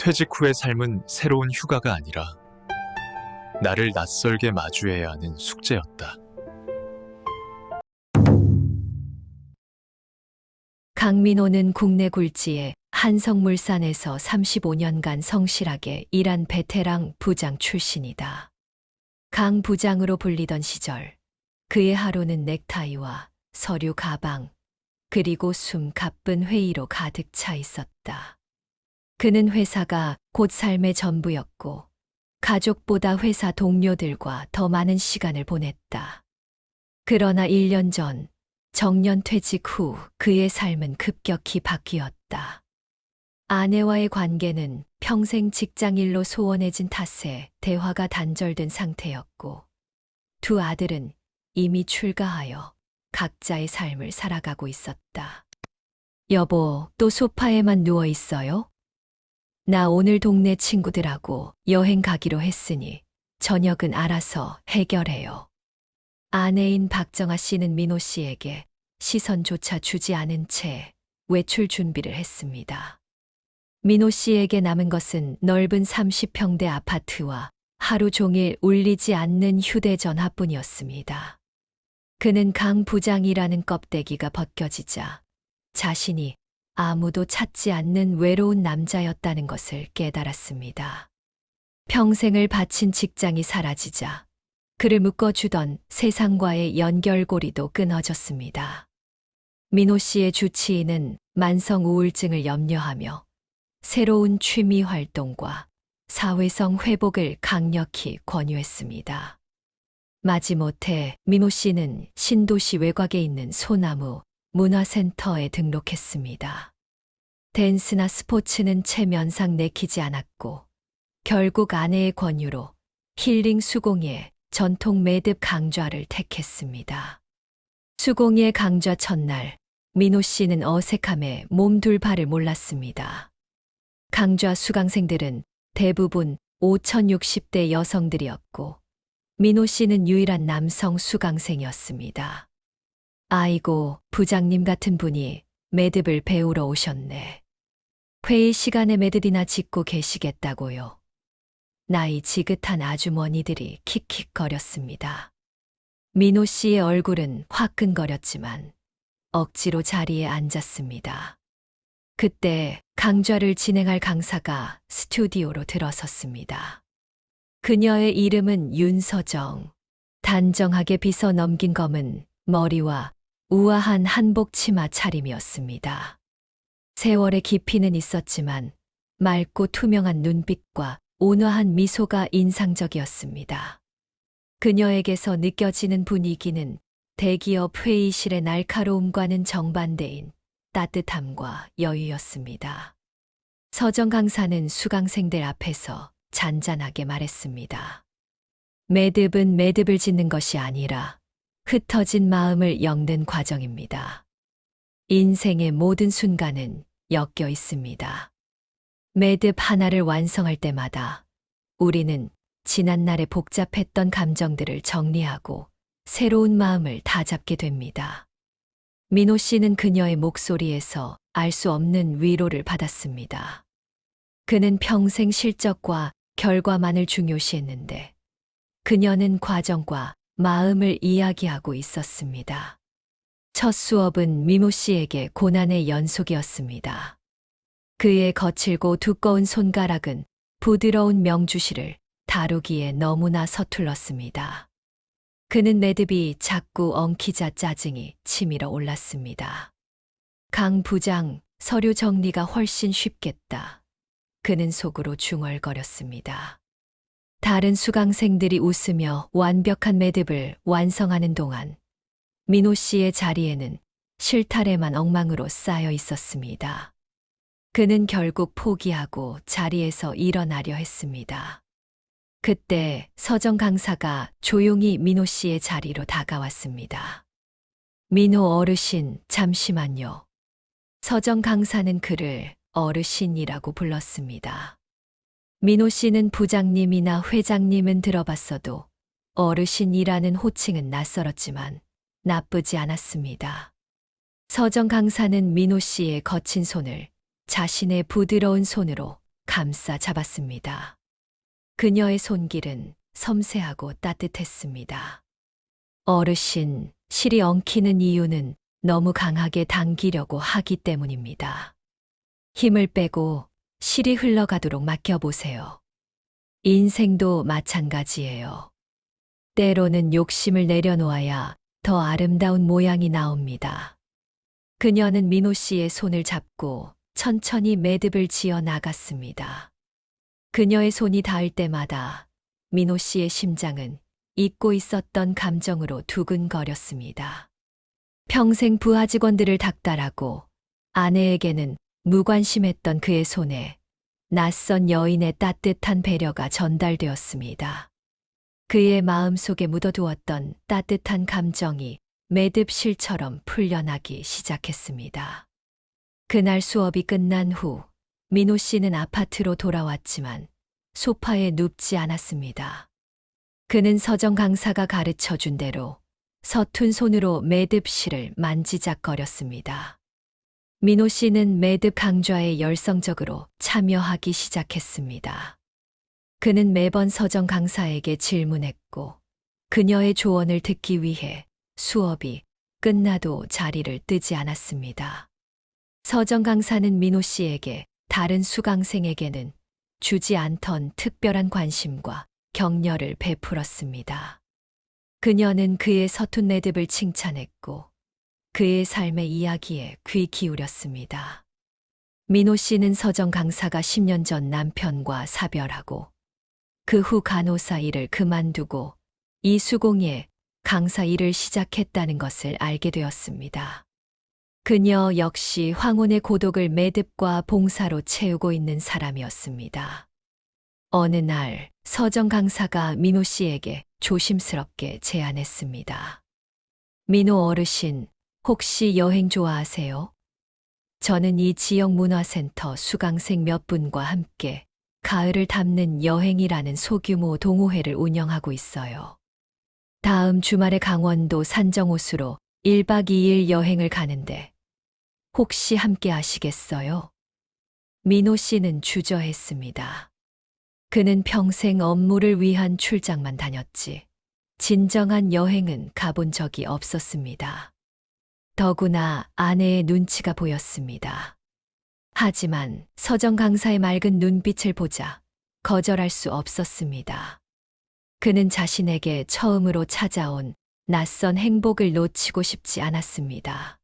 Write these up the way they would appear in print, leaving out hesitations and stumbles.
퇴직 후의 삶은 새로운 휴가가 아니라 나를 낯설게 마주해야 하는 숙제였다. 강민호는 국내 굴지의 한성물산에서 35년간 성실하게 일한 베테랑 부장 출신이다. 강 부장으로 불리던 시절 그의 하루는 넥타이와 서류 가방 그리고 숨 가쁜 회의로 가득 차 있었다. 그는 회사가 곧 삶의 전부였고 가족보다 회사 동료들과 더 많은 시간을 보냈다. 그러나 1년 전 정년 퇴직 후 그의 삶은 급격히 바뀌었다. 아내와의 관계는 평생 직장일로 소원해진 탓에 대화가 단절된 상태였고 두 아들은 이미 출가하여 각자의 삶을 살아가고 있었다. 여보, 또 소파에만 누워 있어요? 나 오늘 동네 친구들하고 여행 가기로 했으니 저녁은 알아서 해결해요. 아내인 박정아 씨는 민호 씨에게 시선조차 주지 않은 채 외출 준비를 했습니다. 민호 씨에게 남은 것은 넓은 30평대 아파트와 하루 종일 울리지 않는 휴대전화뿐이었습니다. 그는 강 부장이라는 껍데기가 벗겨지자 자신이 아무도 찾지 않는 외로운 남자였다는 것을 깨달았습니다. 평생을 바친 직장이 사라지자 그를 묶어주던 세상과의 연결고리도 끊어졌습니다. 민호 씨의 주치의는 만성 우울증을 염려하며 새로운 취미 활동과 사회성 회복을 강력히 권유했습니다. 마지못해 민호 씨는 신도시 외곽에 있는 소나무 문화센터에 등록했습니다. 댄스나 스포츠는 채 면상 내키지 않았고 결국 아내의 권유로 힐링 수공예 전통 매듭 강좌를 택했습니다. 수공예 강좌 첫날 민호 씨는 어색함에 몸둘 바를 몰랐습니다. 강좌 수강생들은 대부분 5,060대 여성들이었고 민호 씨는 유일한 남성 수강생이었습니다. 아이고, 부장님 같은 분이 매듭을 배우러 오셨네. 회의 시간에 매듭이나 짓고 계시겠다고요. 나이 지긋한 아주머니들이 킥킥거렸습니다. 민호 씨의 얼굴은 화끈거렸지만 억지로 자리에 앉았습니다. 그때 강좌를 진행할 강사가 스튜디오로 들어섰습니다. 그녀의 이름은 윤서정. 단정하게 빗어 넘긴 검은 머리와 우아한 한복 치마 차림이었습니다. 세월의 깊이는 있었지만 맑고 투명한 눈빛과 온화한 미소가 인상적이었습니다. 그녀에게서 느껴지는 분위기는 대기업 회의실의 날카로움과는 정반대인 따뜻함과 여유였습니다. 서정 강사는 수강생들 앞에서 잔잔하게 말했습니다. 매듭은 매듭을 짓는 것이 아니라 흩어진 마음을 엮는 과정입니다. 인생의 모든 순간은 엮여 있습니다. 매듭 하나를 완성할 때마다 우리는 지난날의 복잡했던 감정들을 정리하고 새로운 마음을 다잡게 됩니다. 민호 씨는 그녀의 목소리에서 알 수 없는 위로를 받았습니다. 그는 평생 실적과 결과만을 중요시했는데 그녀는 과정과 마음을 이야기하고 있었습니다. 첫 수업은 민호 씨에게 고난의 연속이었습니다. 그의 거칠고 두꺼운 손가락은 부드러운 명주실을 다루기에 너무나 서툴렀습니다. 그는 매듭이 자꾸 엉키자 짜증이 치밀어 올랐습니다. 강 부장, 서류 정리가 훨씬 쉽겠다. 그는 속으로 중얼거렸습니다. 다른 수강생들이 웃으며 완벽한 매듭을 완성하는 동안 민호 씨의 자리에는 실타래만 엉망으로 쌓여 있었습니다. 그는 결국 포기하고 자리에서 일어나려 했습니다. 그때 서정 강사가 조용히 민호 씨의 자리로 다가왔습니다. 민호 어르신, 잠시만요. 서정 강사는 그를 어르신이라고 불렀습니다. 민호 씨는 부장님이나 회장님은 들어봤어도 어르신이라는 호칭은 낯설었지만 나쁘지 않았습니다. 서정 강사는 민호 씨의 거친 손을 자신의 부드러운 손으로 감싸 잡았습니다. 그녀의 손길은 섬세하고 따뜻했습니다. 어르신, 실이 엉키는 이유는 너무 강하게 당기려고 하기 때문입니다. 힘을 빼고 실이 흘러가도록 맡겨보세요. 인생도 마찬가지예요. 때로는 욕심을 내려놓아야 더 아름다운 모양이 나옵니다. 그녀는 민호 씨의 손을 잡고 천천히 매듭을 지어 나갔습니다. 그녀의 손이 닿을 때마다 민호 씨의 심장은 잊고 있었던 감정으로 두근거렸습니다. 평생 부하 직원들을 닥달하고 아내에게는 무관심했던 그의 손에 낯선 여인의 따뜻한 배려가 전달되었습니다. 그의 마음속에 묻어두었던 따뜻한 감정이 매듭실처럼 풀려나기 시작했습니다. 그날 수업이 끝난 후 민호 씨는 아파트로 돌아왔지만 소파에 눕지 않았습니다. 그는 서정 강사가 가르쳐 준 대로 서툰 손으로 매듭실을 만지작거렸습니다. 민호 씨는 매듭 강좌에 열성적으로 참여하기 시작했습니다. 그는 매번 서정 강사에게 질문했고 그녀의 조언을 듣기 위해 수업이 끝나도 자리를 뜨지 않았습니다. 서정 강사는 민호 씨에게 다른 수강생에게는 주지 않던 특별한 관심과 격려를 베풀었습니다. 그녀는 그의 서툰 매듭을 칭찬했고 그의 삶의 이야기에 귀 기울였습니다. 민호 씨는 서정 강사가 10년 전 남편과 사별하고 그 후 간호사 일을 그만두고 이 수공예 강사 일을 시작했다는 것을 알게 되었습니다. 그녀 역시 황혼의 고독을 매듭과 봉사로 채우고 있는 사람이었습니다. 어느 날 서정 강사가 민호 씨에게 조심스럽게 제안했습니다. 민호 어르신, 혹시 여행 좋아하세요? 저는 이 지역 문화센터 수강생 몇 분과 함께 가을을 담는 여행이라는 소규모 동호회를 운영하고 있어요. 다음 주말에 강원도 산정호수로 1박 2일 여행을 가는데 혹시 함께 하시겠어요? 민호 씨는 주저했습니다. 그는 평생 업무를 위한 출장만 다녔지 진정한 여행은 가본 적이 없었습니다. 더구나 아내의 눈치가 보였습니다. 하지만 서정 강사의 맑은 눈빛을 보자 거절할 수 없었습니다. 그는 자신에게 처음으로 찾아온 낯선 행복을 놓치고 싶지 않았습니다.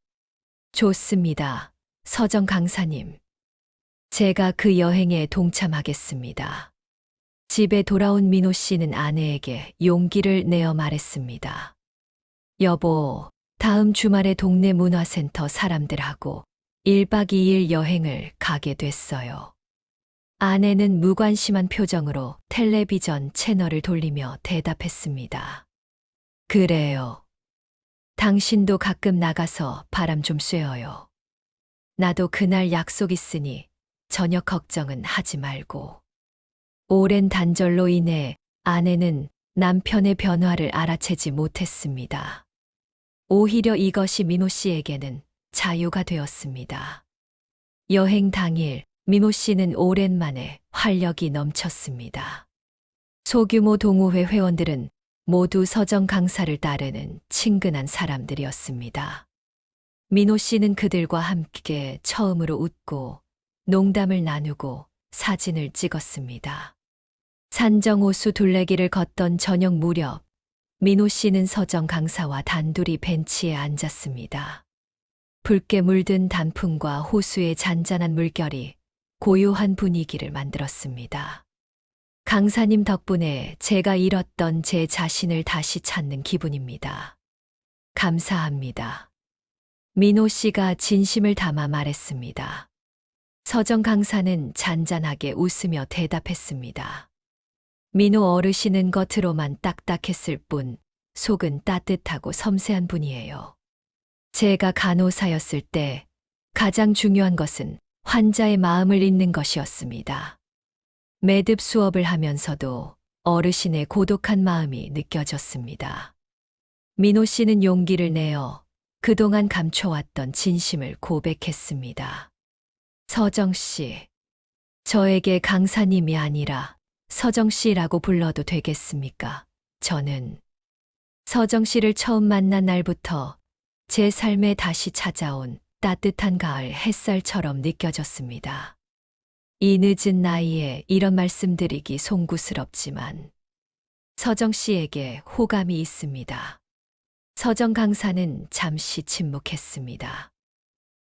좋습니다, 서정 강사님. 제가 그 여행에 동참하겠습니다. 집에 돌아온 민호 씨는 아내에게 용기를 내어 말했습니다. 여보, 다음 주말에 동네 문화센터 사람들하고 1박 2일 여행을 가게 됐어요. 아내는 무관심한 표정으로 텔레비전 채널을 돌리며 대답했습니다. 그래요. 당신도 가끔 나가서 바람 좀 쐬어요. 나도 그날 약속 있으니 저녁 걱정은 하지 말고. 오랜 단절로 인해 아내는 남편의 변화를 알아채지 못했습니다. 오히려 이것이 민호 씨에게는 자유가 되었습니다. 여행 당일 민호 씨는 오랜만에 활력이 넘쳤습니다. 소규모 동호회 회원들은 모두 서정 강사를 따르는 친근한 사람들이었습니다. 민호 씨는 그들과 함께 처음으로 웃고 농담을 나누고 사진을 찍었습니다. 산정호수 둘레길을 걷던 저녁 무렵 민호 씨는 서정 강사와 단둘이 벤치에 앉았습니다. 붉게 물든 단풍과 호수의 잔잔한 물결이 고요한 분위기를 만들었습니다. 강사님 덕분에 제가 잃었던 제 자신을 다시 찾는 기분입니다. 감사합니다. 민호 씨가 진심을 담아 말했습니다. 서정 강사는 잔잔하게 웃으며 대답했습니다. 민호 어르신은 겉으로만 딱딱했을 뿐 속은 따뜻하고 섬세한 분이에요. 제가 간호사였을 때 가장 중요한 것은 환자의 마음을 읽는 것이었습니다. 매듭 수업을 하면서도 어르신의 고독한 마음이 느껴졌습니다. 민호 씨는 용기를 내어 그동안 감춰왔던 진심을 고백했습니다. 서정 씨, 저에게 강사님이 아니라 서정 씨라고 불러도 되겠습니까? 저는 서정 씨를 처음 만난 날부터 제 삶에 다시 찾아온 따뜻한 가을 햇살처럼 느껴졌습니다. 이 늦은 나이에 이런 말씀드리기 송구스럽지만 서정 씨에게 호감이 있습니다. 서정 강사는 잠시 침묵했습니다.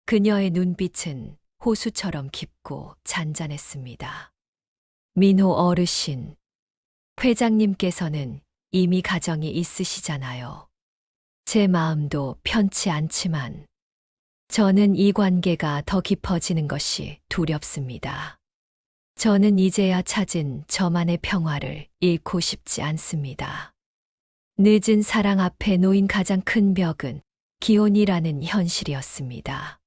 그녀의 눈빛은 호수처럼 깊고 잔잔했습니다. 민호 어르신, 회장님께서는 이미 가정이 있으시잖아요. 제 마음도 편치 않지만 저는 이 관계가 더 깊어지는 것이 두렵습니다. 저는 이제야 찾은 저만의 평화를 잃고 싶지 않습니다. 늦은 사랑 앞에 놓인 가장 큰 벽은 기혼이라는 현실이었습니다.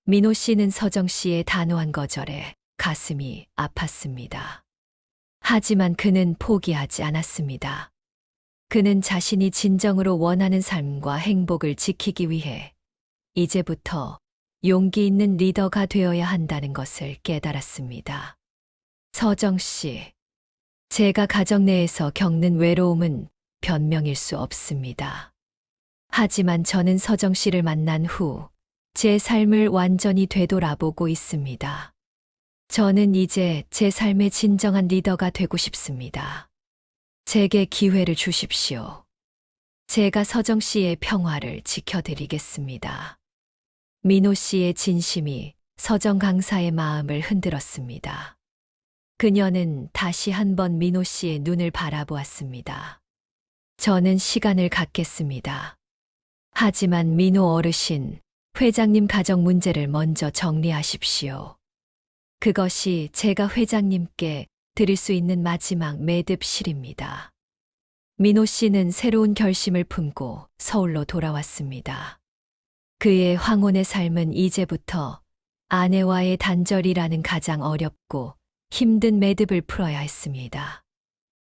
민호 씨는 서정 씨의 단호한 거절에 가슴이 아팠습니다. 하지만 그는 포기하지 않았습니다. 그는 자신이 진정으로 원하는 삶과 행복을 지키기 위해 이제부터 용기 있는 리더가 되어야 한다는 것을 깨달았습니다. 서정 씨, 제가 가정 내에서 겪는 외로움은 변명일 수 없습니다. 하지만 저는 서정 씨를 만난 후 제 삶을 완전히 되돌아보고 있습니다. 저는 이제 제 삶의 진정한 리더가 되고 싶습니다. 제게 기회를 주십시오. 제가 서정 씨의 평화를 지켜드리겠습니다. 민호 씨의 진심이 서정 강사의 마음을 흔들었습니다. 그녀는 다시 한번 민호 씨의 눈을 바라보았습니다. 저는 시간을 갖겠습니다. 하지만 민호 어르신, 회장님 가정 문제를 먼저 정리하십시오. 그것이 제가 회장님께 드릴 수 있는 마지막 매듭실입니다. 민호 씨는 새로운 결심을 품고 서울로 돌아왔습니다. 그의 황혼의 삶은 이제부터 아내와의 단절이라는 가장 어렵고 힘든 매듭을 풀어야 했습니다.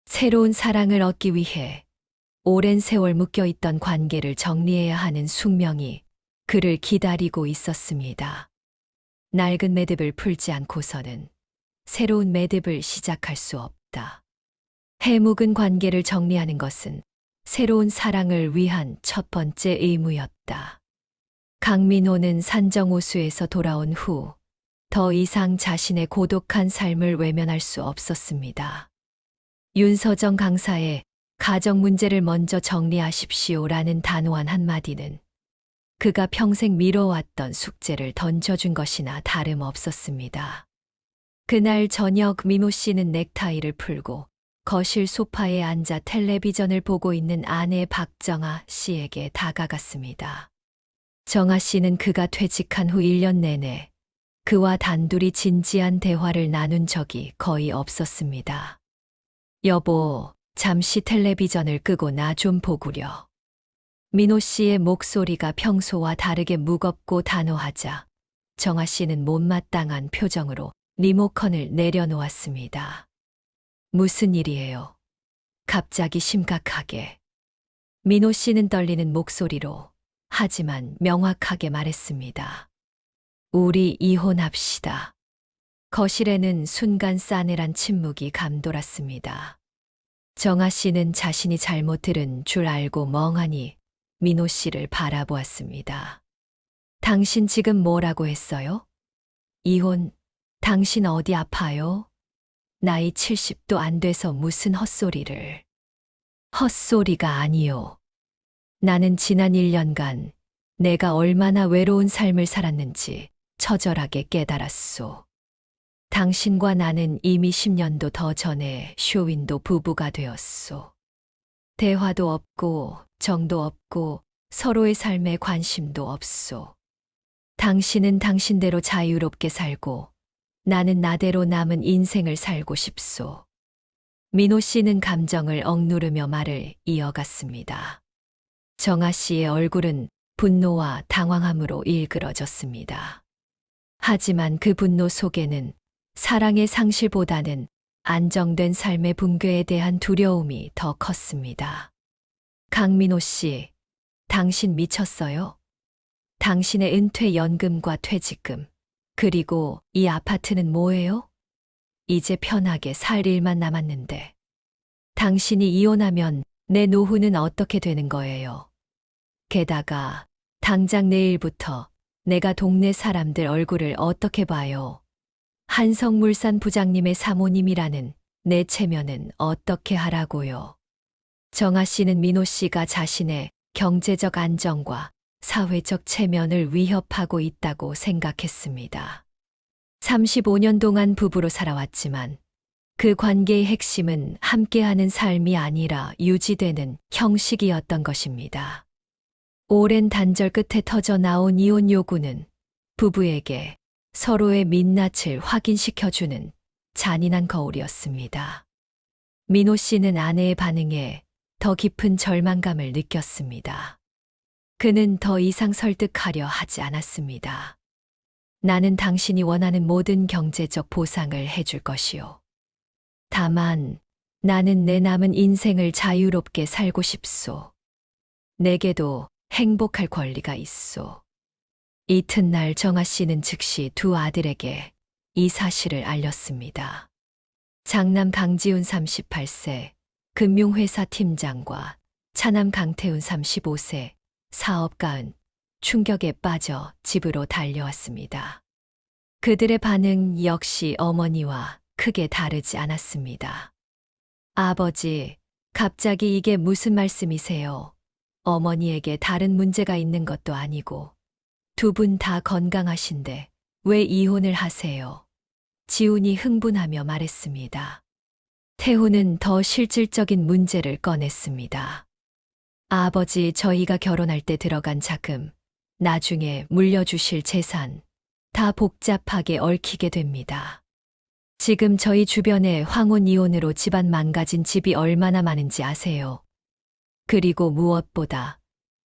새로운 사랑을 얻기 위해 오랜 세월 묶여있던 관계를 정리해야 하는 숙명이 그를 기다리고 있었습니다. 낡은 매듭을 풀지 않고서는 새로운 매듭을 시작할 수 없다. 해묵은 관계를 정리하는 것은 새로운 사랑을 위한 첫 번째 의무였다. 강민호는 산정호수에서 돌아온 후 더 이상 자신의 고독한 삶을 외면할 수 없었습니다. 윤서정 강사의 가정 문제를 먼저 정리하십시오라는 단호한 한마디는 그가 평생 미뤄왔던 숙제를 던져준 것이나 다름없었습니다. 그날 저녁 민호 씨는 넥타이를 풀고 거실 소파에 앉아 텔레비전을 보고 있는 아내 박정아 씨에게 다가갔습니다. 정아 씨는 그가 퇴직한 후 1년 내내 그와 단둘이 진지한 대화를 나눈 적이 거의 없었습니다. 여보, 잠시 텔레비전을 끄고 나 좀 보구려. 민호 씨의 목소리가 평소와 다르게 무겁고 단호하자 정아 씨는 못마땅한 표정으로 리모컨을 내려놓았습니다. 무슨 일이에요? 갑자기 심각하게. 민호 씨는 떨리는 목소리로 하지만 명확하게 말했습니다. 우리 이혼합시다. 거실에는 순간 싸늘한 침묵이 감돌았습니다. 정아 씨는 자신이 잘못 들은 줄 알고 멍하니 민호 씨를 바라보았습니다. 당신 지금 뭐라고 했어요? 이혼, 당신 어디 아파요? 나이 70도 안 돼서 무슨 헛소리를. 헛소리가 아니요. 나는 지난 1년간 내가 얼마나 외로운 삶을 살았는지 처절하게 깨달았소. 당신과 나는 이미 10년도 더 전에 쇼윈도 부부가 되었소. 대화도 없고 정도 없고 서로의 삶에 관심도 없소. 당신은 당신대로 자유롭게 살고 나는 나대로 남은 인생을 살고 싶소. 민호 씨는 감정을 억누르며 말을 이어갔습니다. 정아 씨의 얼굴은 분노와 당황함으로 일그러졌습니다. 하지만 그 분노 속에는 사랑의 상실보다는 안정된 삶의 붕괴에 대한 두려움이 더 컸습니다. 강민호 씨, 당신 미쳤어요? 당신의 은퇴 연금과 퇴직금, 그리고 이 아파트는 뭐예요? 이제 편하게 살 일만 남았는데. 당신이 이혼하면 내 노후는 어떻게 되는 거예요? 게다가 당장 내일부터 내가 동네 사람들 얼굴을 어떻게 봐요? 한성물산 부장님의 사모님이라는 내 체면은 어떻게 하라고요? 정아 씨는 민호 씨가 자신의 경제적 안정과 사회적 체면을 위협하고 있다고 생각했습니다. 35년 동안 부부로 살아왔지만 그 관계의 핵심은 함께하는 삶이 아니라 유지되는 형식이었던 것입니다. 오랜 단절 끝에 터져 나온 이혼 요구는 부부에게 서로의 민낯을 확인시켜주는 잔인한 거울이었습니다. 민호 씨는 아내의 반응에 더 깊은 절망감을 느꼈습니다. 그는 더 이상 설득하려 하지 않았습니다. 나는 당신이 원하는 모든 경제적 보상을 해줄 것이오. 다만 나는 내 남은 인생을 자유롭게 살고 싶소. 내게도 행복할 권리가 있소. 이튿날 정아 씨는 즉시 두 아들에게 이 사실을 알렸습니다. 장남 강지훈 38세 금융회사 팀장과 차남 강태훈 35세 사업가은 충격에 빠져 집으로 달려왔습니다. 그들의 반응 역시 어머니와 크게 다르지 않았습니다. 아버지, 갑자기 이게 무슨 말씀이세요? 어머니에게 다른 문제가 있는 것도 아니고 두 분 다 건강하신데 왜 이혼을 하세요? 지훈이 흥분하며 말했습니다. 태훈은 더 실질적인 문제를 꺼냈습니다. 아버지, 저희가 결혼할 때 들어간 자금, 나중에 물려주실 재산, 다 복잡하게 얽히게 됩니다. 지금 저희 주변에 황혼 이혼으로 집안 망가진 집이 얼마나 많은지 아세요? 그리고 무엇보다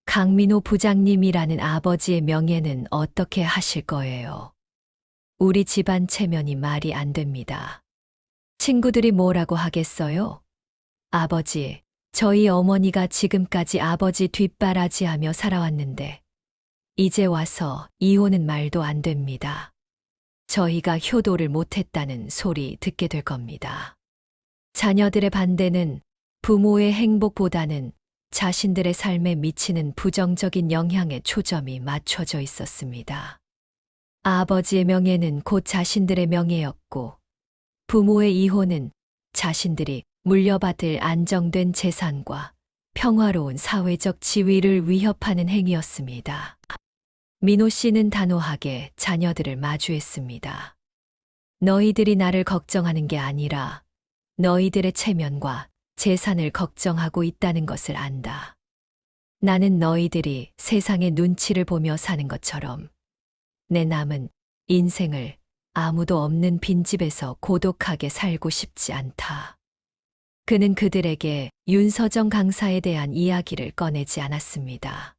강민호 부장님이라는 아버지의 명예는 어떻게 하실 거예요? 우리 집안 체면이 말이 안 됩니다. 친구들이 뭐라고 하겠어요? 아버지, 저희 어머니가 지금까지 아버지 뒷바라지하며 살아왔는데 이제 와서 이혼은 말도 안 됩니다. 저희가 효도를 못했다는 소리 듣게 될 겁니다. 자녀들의 반대는 부모의 행복보다는 자신들의 삶에 미치는 부정적인 영향에 초점이 맞춰져 있었습니다. 아버지의 명예는 곧 자신들의 명예였고 부모의 이혼은 자신들이 물려받을 안정된 재산과 평화로운 사회적 지위를 위협하는 행위였습니다. 민호 씨는 단호하게 자녀들을 마주했습니다. 너희들이 나를 걱정하는 게 아니라 너희들의 체면과 재산을 걱정하고 있다는 것을 안다. 나는 너희들이 세상의 눈치를 보며 사는 것처럼 내 남은 인생을 아무도 없는 빈집에서 고독하게 살고 싶지 않다. 그는 그들에게 윤서정 강사에 대한 이야기를 꺼내지 않았습니다.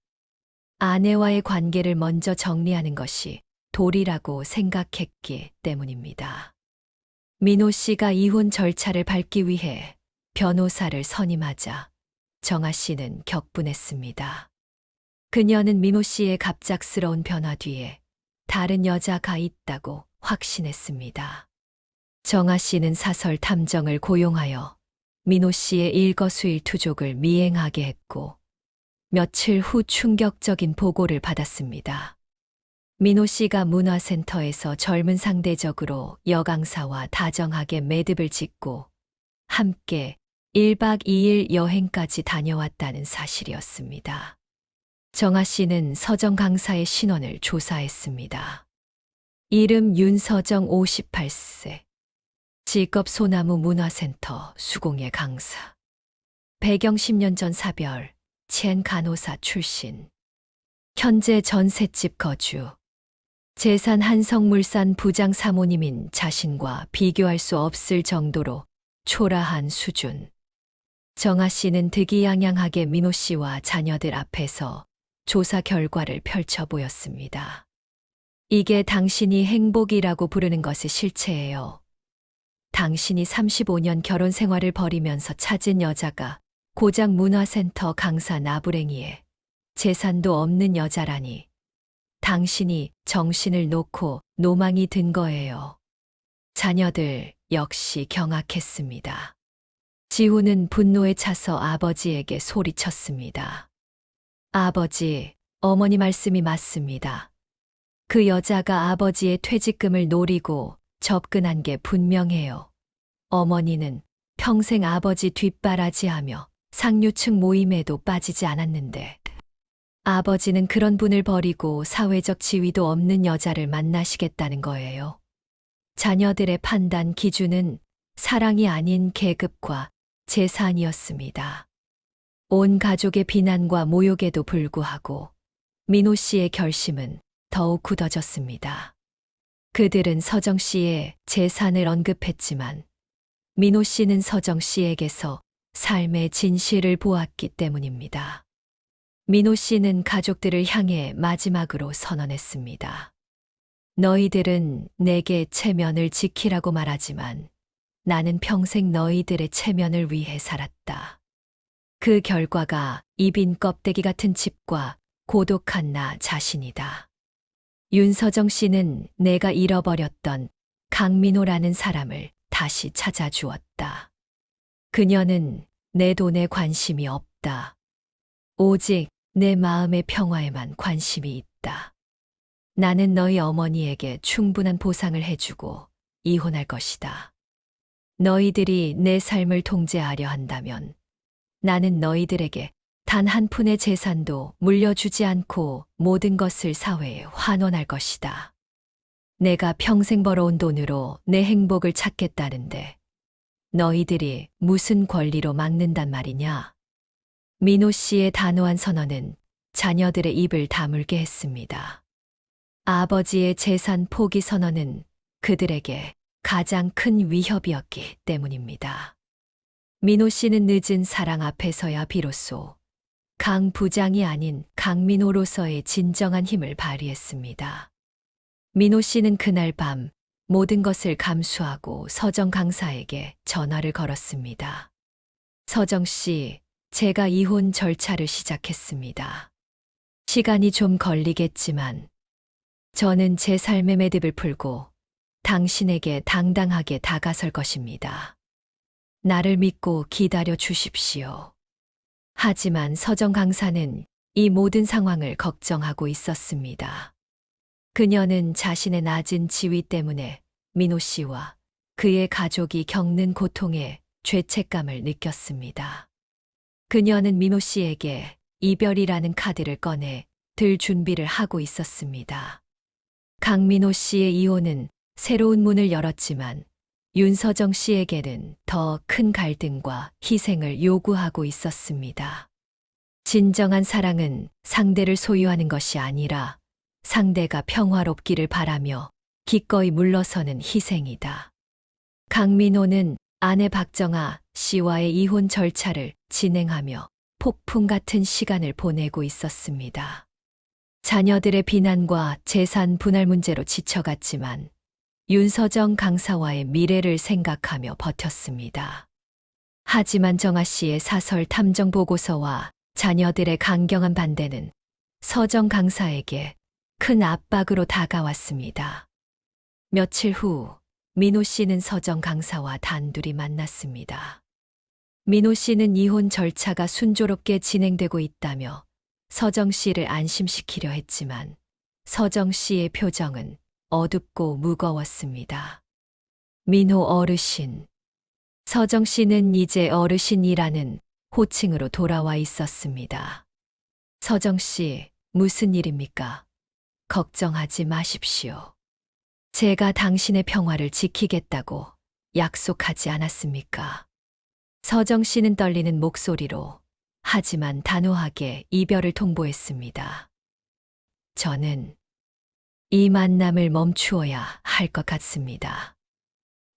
아내와의 관계를 먼저 정리하는 것이 도리라고 생각했기 때문입니다. 민호 씨가 이혼 절차를 밟기 위해 변호사를 선임하자 정아 씨는 격분했습니다. 그녀는 민호 씨의 갑작스러운 변화 뒤에 다른 여자가 있다고 확신했습니다. 정아 씨는 사설 탐정을 고용하여 민호 씨의 일거수일투족을 미행하게 했고 며칠 후 충격적인 보고를 받았습니다. 민호 씨가 문화센터에서 젊은 상대적으로 여강사와 다정하게 매듭을 짓고 함께 1박 2일 여행까지 다녀왔다는 사실이었습니다. 정아 씨는 서정 강사의 신원을 조사했습니다. 이름 윤서정 58세. 직업 소나무 문화센터 수공예 강사. 배경 10년 전 사별, 첸 간호사 출신. 현재 전셋집 거주. 재산 한성물산 부장 사모님인 자신과 비교할 수 없을 정도로 초라한 수준. 정아 씨는 득이양양하게 민호 씨와 자녀들 앞에서 조사 결과를 펼쳐 보였습니다. 이게 당신이 행복이라고 부르는 것의 실체예요. 당신이 35년 결혼 생활을 벌이면서 찾은 여자가 고작 문화센터 강사 나부랭이에 재산도 없는 여자라니 당신이 정신을 놓고 노망이 든 거예요. 자녀들, 역시 경악했습니다. 지호는 분노에 차서 아버지에게 소리쳤습니다. 아버지, 어머니 말씀이 맞습니다. 그 여자가 아버지의 퇴직금을 노리고 접근한 게 분명해요. 어머니는 평생 아버지 뒷바라지하며 상류층 모임에도 빠지지 않았는데 아버지는 그런 분을 버리고 사회적 지위도 없는 여자를 만나시겠다는 거예요. 자녀들의 판단 기준은 사랑이 아닌 계급과 재산이었습니다. 온 가족의 비난과 모욕에도 불구하고 민호 씨의 결심은 더욱 굳어졌습니다. 그들은 서정 씨의 재산을 언급했지만 민호 씨는 서정 씨에게서 삶의 진실을 보았기 때문입니다. 민호 씨는 가족들을 향해 마지막으로 선언했습니다. 너희들은 내게 체면을 지키라고 말하지만 나는 평생 너희들의 체면을 위해 살았다. 그 결과가 이빈 껍데기 같은 집과 고독한 나 자신이다. 윤서정 씨는 내가 잃어버렸던 강민호라는 사람을 다시 찾아주었다. 그녀는 내 돈에 관심이 없다. 오직 내 마음의 평화에만 관심이 있다. 나는 너희 어머니에게 충분한 보상을 해주고 이혼할 것이다. 너희들이 내 삶을 통제하려 한다면 나는 너희들에게 단 한 푼의 재산도 물려주지 않고 모든 것을 사회에 환원할 것이다. 내가 평생 벌어온 돈으로 내 행복을 찾겠다는데 너희들이 무슨 권리로 막는단 말이냐? 민호 씨의 단호한 선언은 자녀들의 입을 다물게 했습니다. 아버지의 재산 포기 선언은 그들에게 가장 큰 위협이었기 때문입니다. 민호 씨는 늦은 사랑 앞에서야 비로소 강 부장이 아닌 강민호로서의 진정한 힘을 발휘했습니다. 민호 씨는 그날 밤 모든 것을 감수하고 서정 강사에게 전화를 걸었습니다. 서정 씨, 제가 이혼 절차를 시작했습니다. 시간이 좀 걸리겠지만 저는 제 삶의 매듭을 풀고 당신에게 당당하게 다가설 것입니다. 나를 믿고 기다려 주십시오. 하지만 서정 강사는 이 모든 상황을 걱정하고 있었습니다. 그녀는 자신의 낮은 지위 때문에 민호 씨와 그의 가족이 겪는 고통에 죄책감을 느꼈습니다. 그녀는 민호 씨에게 이별이라는 카드를 꺼내 들 준비를 하고 있었습니다. 강민호 씨의 이혼은 새로운 문을 열었지만 윤서정 씨에게는 더 큰 갈등과 희생을 요구하고 있었습니다. 진정한 사랑은 상대를 소유하는 것이 아니라 상대가 평화롭기를 바라며 기꺼이 물러서는 희생이다. 강민호는 아내 박정아 씨와의 이혼 절차를 진행하며 폭풍 같은 시간을 보내고 있었습니다. 자녀들의 비난과 재산 분할 문제로 지쳐갔지만 윤서정 강사와의 미래를 생각하며 버텼습니다. 하지만 정아 씨의 사설 탐정 보고서와 자녀들의 강경한 반대는 서정 강사에게 큰 압박으로 다가왔습니다. 며칠 후 민호 씨는 서정 강사와 단둘이 만났습니다. 민호 씨는 이혼 절차가 순조롭게 진행되고 있다며 서정 씨를 안심시키려 했지만 서정 씨의 표정은 어둡고 무거웠습니다. 민호 어르신. 서정 씨는 이제 어르신이라는 호칭으로 돌아와 있었습니다. 서정 씨, 무슨 일입니까? 걱정하지 마십시오. 제가 당신의 평화를 지키겠다고 약속하지 않았습니까? 서정 씨는 떨리는 목소리로 하지만 단호하게 이별을 통보했습니다. 저는 이 만남을 멈추어야 할 것 같습니다.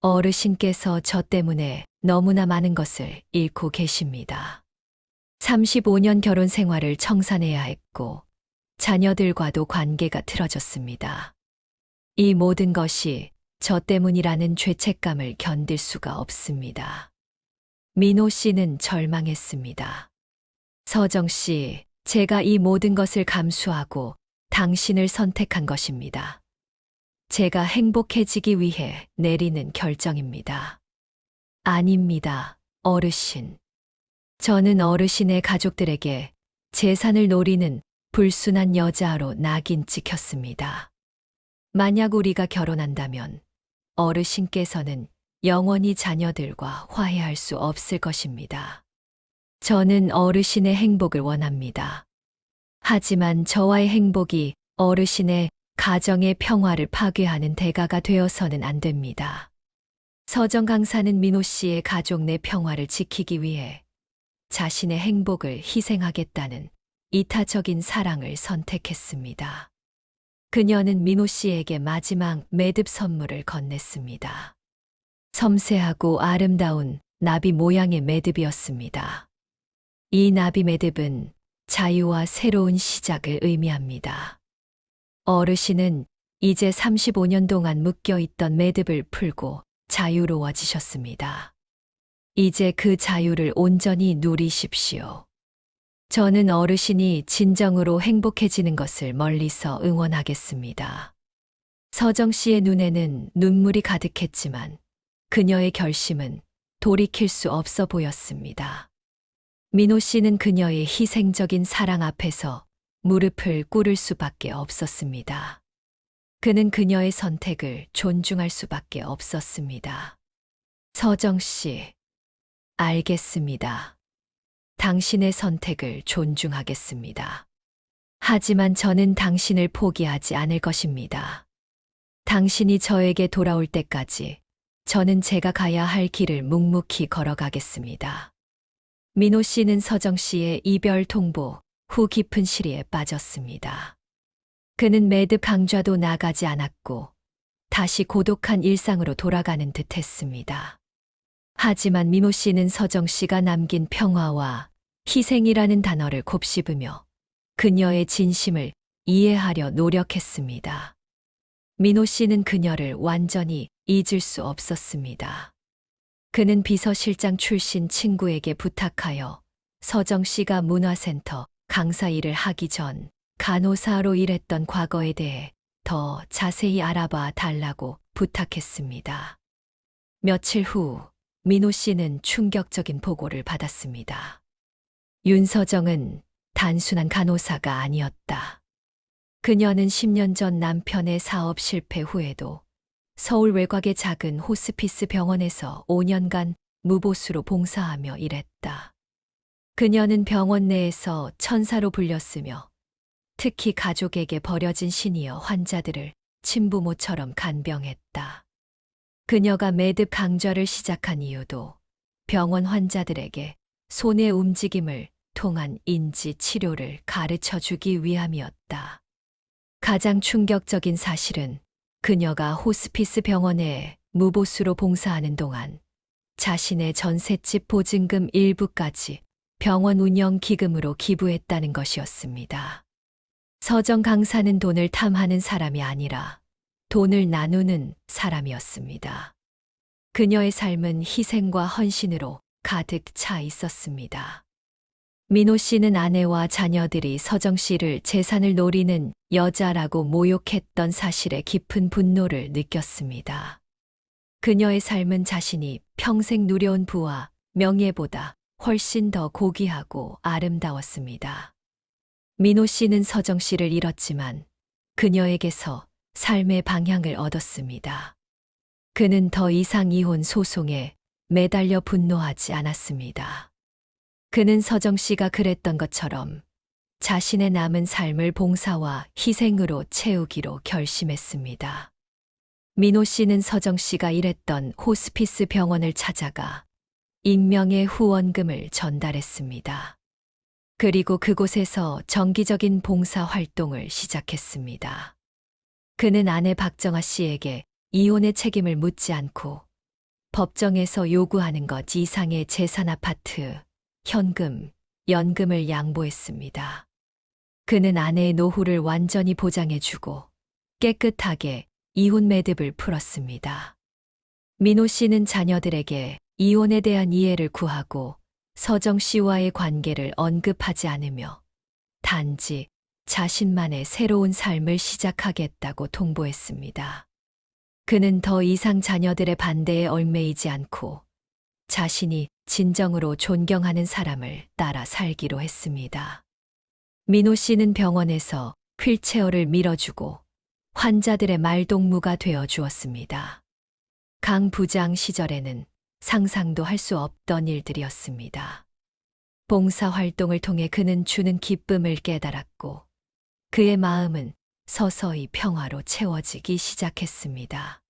어르신께서 저 때문에 너무나 많은 것을 잃고 계십니다. 35년 결혼 생활을 청산해야 했고 자녀들과도 관계가 틀어졌습니다. 이 모든 것이 저 때문이라는 죄책감을 견딜 수가 없습니다. 민호 씨는 절망했습니다. 서정 씨, 제가 이 모든 것을 감수하고 당신을 선택한 것입니다. 제가 행복해지기 위해 내리는 결정입니다. 아닙니다, 어르신. 저는 어르신의 가족들에게 재산을 노리는 불순한 여자로 낙인 찍혔습니다. 만약 우리가 결혼한다면 어르신께서는 영원히 자녀들과 화해할 수 없을 것입니다. 저는 어르신의 행복을 원합니다. 하지만 저와의 행복이 어르신의 가정의 평화를 파괴하는 대가가 되어서는 안 됩니다. 서정 강사는 민호 씨의 가족 내 평화를 지키기 위해 자신의 행복을 희생하겠다는 이타적인 사랑을 선택했습니다. 그녀는 민호 씨에게 마지막 매듭 선물을 건넸습니다. 섬세하고 아름다운 나비 모양의 매듭이었습니다. 이 나비 매듭은 자유와 새로운 시작을 의미합니다. 어르신은 이제 35년 동안 묶여 있던 매듭을 풀고 자유로워지셨습니다. 이제 그 자유를 온전히 누리십시오. 저는 어르신이 진정으로 행복해지는 것을 멀리서 응원하겠습니다. 서정 씨의 눈에는 눈물이 가득했지만 그녀의 결심은 돌이킬 수 없어 보였습니다. 민호 씨는 그녀의 희생적인 사랑 앞에서 무릎을 꿇을 수밖에 없었습니다. 그는 그녀의 선택을 존중할 수밖에 없었습니다. 서정 씨, 알겠습니다. 당신의 선택을 존중하겠습니다. 하지만 저는 당신을 포기하지 않을 것입니다. 당신이 저에게 돌아올 때까지 저는 제가 가야 할 길을 묵묵히 걸어가겠습니다. 민호 씨는 서정 씨의 이별 통보 후 깊은 시리에 빠졌습니다. 그는 매듭 강좌도 나가지 않았고 다시 고독한 일상으로 돌아가는 듯 했습니다. 하지만 민호 씨는 서정 씨가 남긴 평화와 희생이라는 단어를 곱씹으며 그녀의 진심을 이해하려 노력했습니다. 민호 씨는 그녀를 완전히 잊을 수 없었습니다. 그는 비서실장 출신 친구에게 부탁하여 서정 씨가 문화센터 강사 일을 하기 전 간호사로 일했던 과거에 대해 더 자세히 알아봐 달라고 부탁했습니다. 며칠 후 민호 씨는 충격적인 보고를 받았습니다. 윤서정은 단순한 간호사가 아니었다. 그녀는 10년 전 남편의 사업 실패 후에도 서울 외곽의 작은 호스피스 병원에서 5년간 무보수로 봉사하며 일했다. 그녀는 병원 내에서 천사로 불렸으며 특히 가족에게 버려진 시니어 환자들을 친부모처럼 간병했다. 그녀가 매듭 강좌를 시작한 이유도 병원 환자들에게 손의 움직임을 통한 인지 치료를 가르쳐 주기 위함이었다. 가장 충격적인 사실은 그녀가 호스피스 병원에 무보수로 봉사하는 동안 자신의 전셋집 보증금 일부까지 병원 운영 기금으로 기부했다는 것이었습니다. 서정 강사는 돈을 탐하는 사람이 아니라 돈을 나누는 사람이었습니다. 그녀의 삶은 희생과 헌신으로 가득 차 있었습니다. 민호 씨는 아내와 자녀들이 서정 씨를 재산을 노리는 여자라고 모욕했던 사실에 깊은 분노를 느꼈습니다. 그녀의 삶은 자신이 평생 누려온 부와 명예보다 훨씬 더 고귀하고 아름다웠습니다. 민호 씨는 서정 씨를 잃었지만 그녀에게서 삶의 방향을 얻었습니다. 그는 더 이상 이혼 소송에 매달려 분노하지 않았습니다. 그는 서정 씨가 그랬던 것처럼 자신의 남은 삶을 봉사와 희생으로 채우기로 결심했습니다. 민호 씨는 서정 씨가 일했던 호스피스 병원을 찾아가 익명의 후원금을 전달했습니다. 그리고 그곳에서 정기적인 봉사 활동을 시작했습니다. 그는 아내 박정아 씨에게 이혼의 책임을 묻지 않고 법정에서 요구하는 것 이상의 재산 아파트, 현금, 연금을 양보했습니다. 그는 아내의 노후를 완전히 보장해주고 깨끗하게 이혼 매듭을 풀었습니다. 민호 씨는 자녀들에게 이혼에 대한 이해를 구하고 서정 씨와의 관계를 언급하지 않으며 단지 자신만의 새로운 삶을 시작하겠다고 통보했습니다. 그는 더 이상 자녀들의 반대에 얽매이지 않고 자신이 진정으로 존경하는 사람을 따라 살기로 했습니다. 민호 씨는 병원에서 휠체어를 밀어주고 환자들의 말동무가 되어 주었습니다. 강 부장 시절에는 상상도 할 수 없던 일들이었습니다. 봉사 활동을 통해 그는 주는 기쁨을 깨달았고 그의 마음은 서서히 평화로 채워지기 시작했습니다.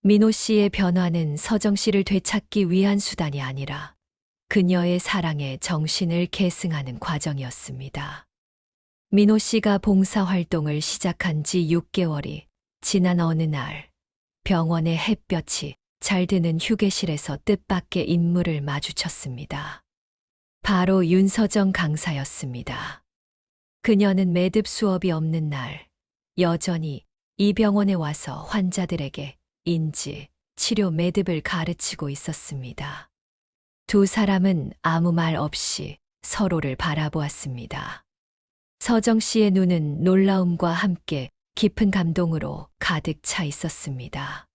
민호 씨의 변화는 서정 씨를 되찾기 위한 수단이 아니라 그녀의 사랑의 정신을 계승하는 과정이었습니다. 민호 씨가 봉사 활동을 시작한 지 6개월이 지난 어느 날 병원의 햇볕이 잘 드는 휴게실에서 뜻밖의 인물을 마주쳤습니다. 바로 윤서정 강사였습니다. 그녀는 매듭 수업이 없는 날 여전히 이 병원에 와서 환자들에게 인지, 치료 매듭을 가르치고 있었습니다. 두 사람은 아무 말 없이 서로를 바라보았습니다. 서정 씨의 눈은 놀라움과 함께 깊은 감동으로 가득 차 있었습니다.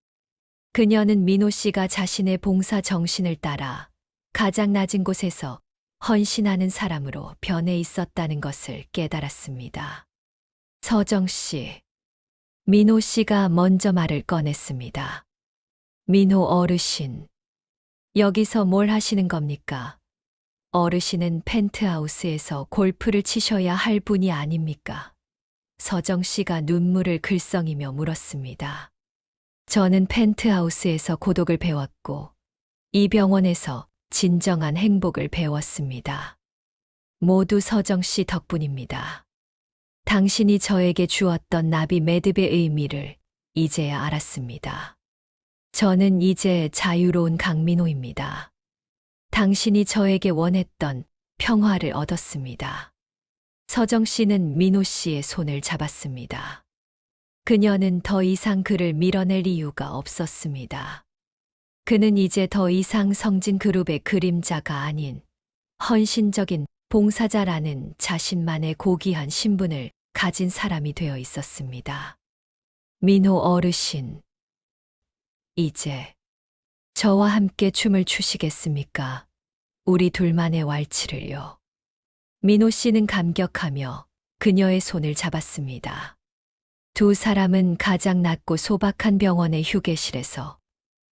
그녀는 민호 씨가 자신의 봉사 정신을 따라 가장 낮은 곳에서 헌신하는 사람으로 변해 있었다는 것을 깨달았습니다. 서정 씨, 민호 씨가 먼저 말을 꺼냈습니다. 민호 어르신, 여기서 뭘 하시는 겁니까? 어르신은 펜트하우스에서 골프를 치셔야 할 분이 아닙니까? 서정 씨가 눈물을 글썽이며 물었습니다. 저는 펜트하우스에서 고독을 배웠고 이 병원에서 진정한 행복을 배웠습니다. 모두 서정 씨 덕분입니다. 당신이 저에게 주었던 나비 매듭의 의미를 이제야 알았습니다. 저는 이제 자유로운 강민호입니다. 당신이 저에게 원했던 평화를 얻었습니다. 서정 씨는 민호 씨의 손을 잡았습니다. 그녀는 더 이상 그를 밀어낼 이유가 없었습니다. 그는 이제 더 이상 성진 그룹의 그림자가 아닌 헌신적인 봉사자라는 자신만의 고귀한 신분을 가진 사람이 되어 있었습니다. 민호 어르신, 이제 저와 함께 춤을 추시겠습니까? 우리 둘만의 왈츠를요. 민호 씨는 감격하며 그녀의 손을 잡았습니다. 두 사람은 가장 낮고 소박한 병원의 휴게실에서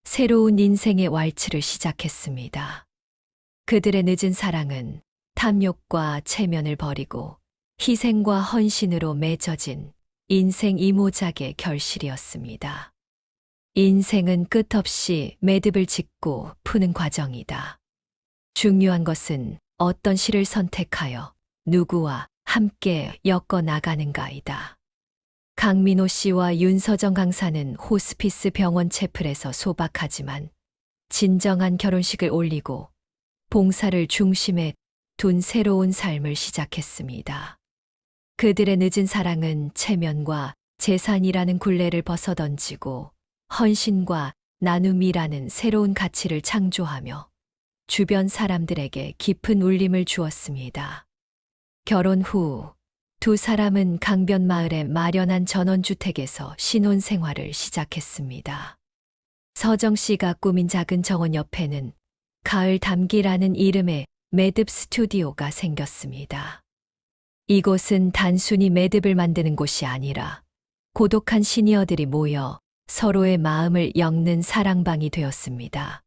새로운 인생의 왈츠를 시작했습니다. 그들의 늦은 사랑은 탐욕과 체면을 버리고 희생과 헌신으로 맺어진 인생 이모작의 결실이었습니다. 인생은 끝없이 매듭을 짓고 푸는 과정이다. 중요한 것은 어떤 실을 선택하여 누구와 함께 엮어 나가는가이다. 강민호 씨와 윤서정 강사는 호스피스 병원 채플에서 소박하지만 진정한 결혼식을 올리고 봉사를 중심에 둔 새로운 삶을 시작했습니다. 그들의 늦은 사랑은 체면과 재산이라는 굴레를 벗어던지고 헌신과 나눔이라는 새로운 가치를 창조하며 주변 사람들에게 깊은 울림을 주었습니다. 결혼 후 두 사람은 강변마을에 마련한 전원주택에서 신혼생활을 시작했습니다. 서정 씨가 꾸민 작은 정원 옆에는 가을 담기라는 이름의 매듭 스튜디오가 생겼습니다. 이곳은 단순히 매듭을 만드는 곳이 아니라 고독한 시니어들이 모여 서로의 마음을 엮는 사랑방이 되었습니다.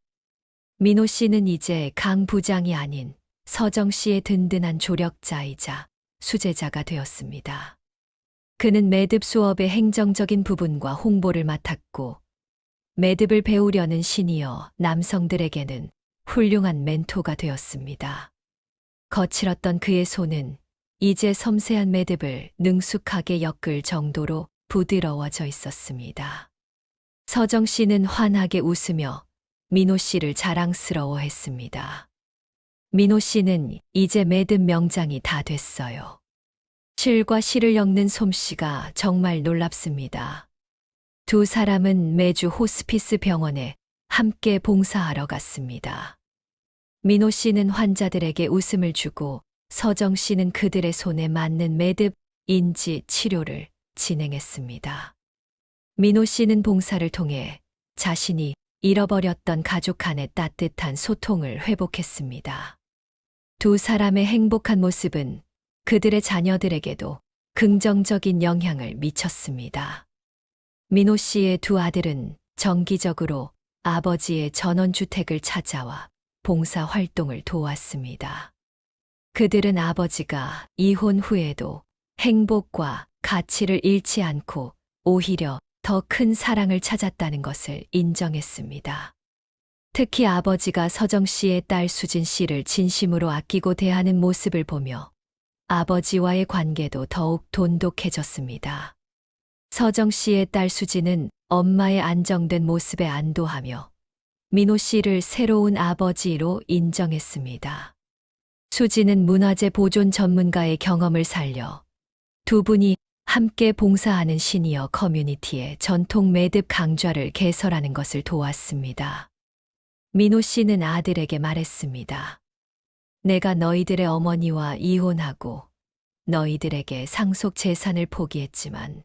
민호 씨는 이제 강 부장이 아닌 서정 씨의 든든한 조력자이자 수제자가 되었습니다. 그는 매듭 수업의 행정적인 부분과 홍보를 맡았고 매듭을 배우려는 시니어 남성들에게는 훌륭한 멘토가 되었습니다. 거칠었던 그의 손은 이제 섬세한 매듭을 능숙하게 엮을 정도로 부드러워져 있었습니다. 서정 씨는 환하게 웃으며 민호 씨를 자랑스러워했습니다. 민호 씨는 이제 매듭 명장이 다 됐어요. 실과 실을 엮는 솜씨가 정말 놀랍습니다. 두 사람은 매주 호스피스 병원에 함께 봉사하러 갔습니다. 민호 씨는 환자들에게 웃음을 주고 서정 씨는 그들의 손에 맞는 매듭 인지 치료를 진행했습니다. 민호 씨는 봉사를 통해 자신이 잃어버렸던 가족 간의 따뜻한 소통을 회복했습니다. 두 사람의 행복한 모습은 그들의 자녀들에게도 긍정적인 영향을 미쳤습니다. 민호 씨의 두 아들은 정기적으로 아버지의 전원주택을 찾아와 봉사 활동을 도왔습니다. 그들은 아버지가 이혼 후에도 행복과 가치를 잃지 않고 오히려 더 큰 사랑을 찾았다는 것을 인정했습니다. 특히 아버지가 서정 씨의 딸 수진 씨를 진심으로 아끼고 대하는 모습을 보며 아버지와의 관계도 더욱 돈독해졌습니다. 서정 씨의 딸 수진은 엄마의 안정된 모습에 안도하며 민호 씨를 새로운 아버지로 인정했습니다. 수진은 문화재 보존 전문가의 경험을 살려 두 분이 함께 봉사하는 시니어 커뮤니티의 전통 매듭 강좌를 개설하는 것을 도왔습니다. 민호 씨는 아들에게 말했습니다. 내가 너희들의 어머니와 이혼하고 너희들에게 상속 재산을 포기했지만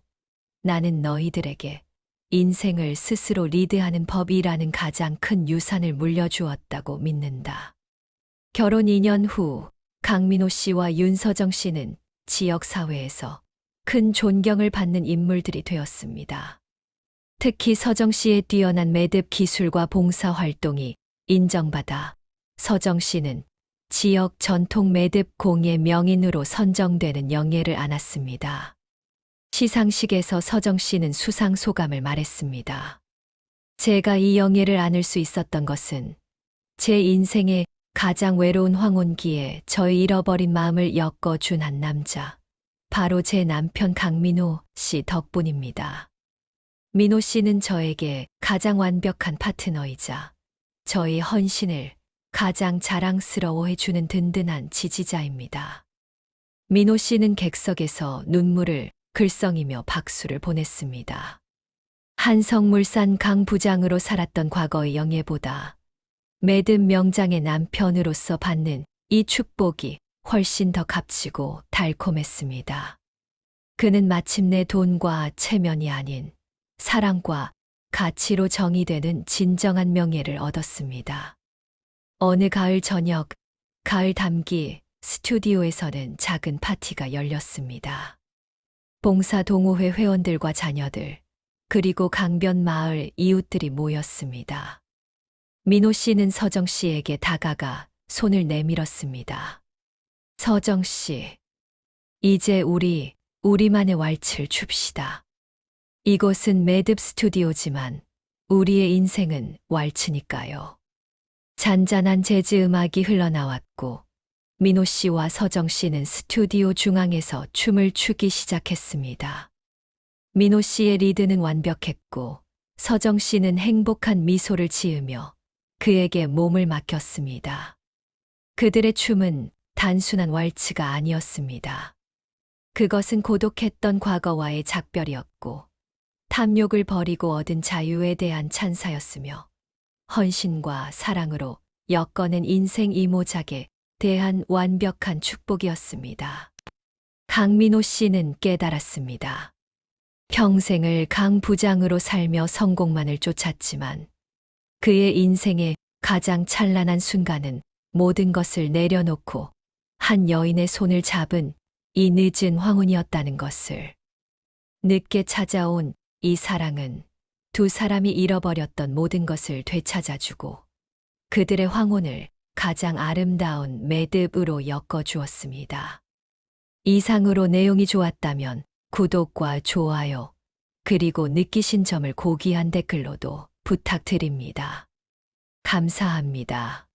나는 너희들에게 인생을 스스로 리드하는 법이라는 가장 큰 유산을 물려주었다고 믿는다. 결혼 2년 후 강민호 씨와 윤서정 씨는 지역사회에서 큰 존경을 받는 인물들이 되었습니다. 특히 서정 씨의 뛰어난 매듭 기술과 봉사 활동이 인정받아 서정 씨는 지역 전통 매듭 공예 명인으로 선정되는 영예를 안았습니다. 시상식에서 서정 씨는 수상 소감을 말했습니다. 제가 이 영예를 안을 수 있었던 것은 제 인생의 가장 외로운 황혼기에 저의 잃어버린 마음을 엮어준 한 남자, 바로 제 남편 강민호 씨 덕분입니다. 민호 씨는 저에게 가장 완벽한 파트너이자 저의 헌신을 가장 자랑스러워해주는 든든한 지지자입니다. 민호 씨는 객석에서 눈물을 글썽이며 박수를 보냈습니다. 한성물산 강 부장으로 살았던 과거의 영예보다 매듭 명장의 남편으로서 받는 이 축복이 훨씬 더 값지고 달콤했습니다. 그는 마침내 돈과 체면이 아닌 사랑과 가치로 정의되는 진정한 명예를 얻었습니다. 어느 가을 저녁, 가을 담기 스튜디오에서는 작은 파티가 열렸습니다. 봉사 동호회 회원들과 자녀들, 그리고 강변 마을 이웃들이 모였습니다. 민호 씨는 서정 씨에게 다가가 손을 내밀었습니다. 서정 씨, 이제 우리만의 왈츠를 춥시다. 이곳은 매듭 스튜디오지만 우리의 인생은 왈츠니까요. 잔잔한 재즈 음악이 흘러나왔고 민호 씨와 서정 씨는 스튜디오 중앙에서 춤을 추기 시작했습니다. 민호 씨의 리드는 완벽했고 서정 씨는 행복한 미소를 지으며 그에게 몸을 맡겼습니다. 그들의 춤은 단순한 왈츠가 아니었습니다. 그것은 고독했던 과거와의 작별이었고 탐욕을 버리고 얻은 자유에 대한 찬사였으며 헌신과 사랑으로 엮어낸 인생 이모작에 대한 완벽한 축복이었습니다. 강민호 씨는 깨달았습니다. 평생을 강 부장으로 살며 성공만을 쫓았지만 그의 인생의 가장 찬란한 순간은 모든 것을 내려놓고 한 여인의 손을 잡은 이 늦은 황혼이었다는 것을. 늦게 찾아온 이 사랑은 두 사람이 잃어버렸던 모든 것을 되찾아주고 그들의 황혼을 가장 아름다운 매듭으로 엮어주었습니다. 이상으로 내용이 좋았다면 구독과 좋아요, 그리고 느끼신 점을 고귀한 댓글로도 부탁드립니다. 감사합니다.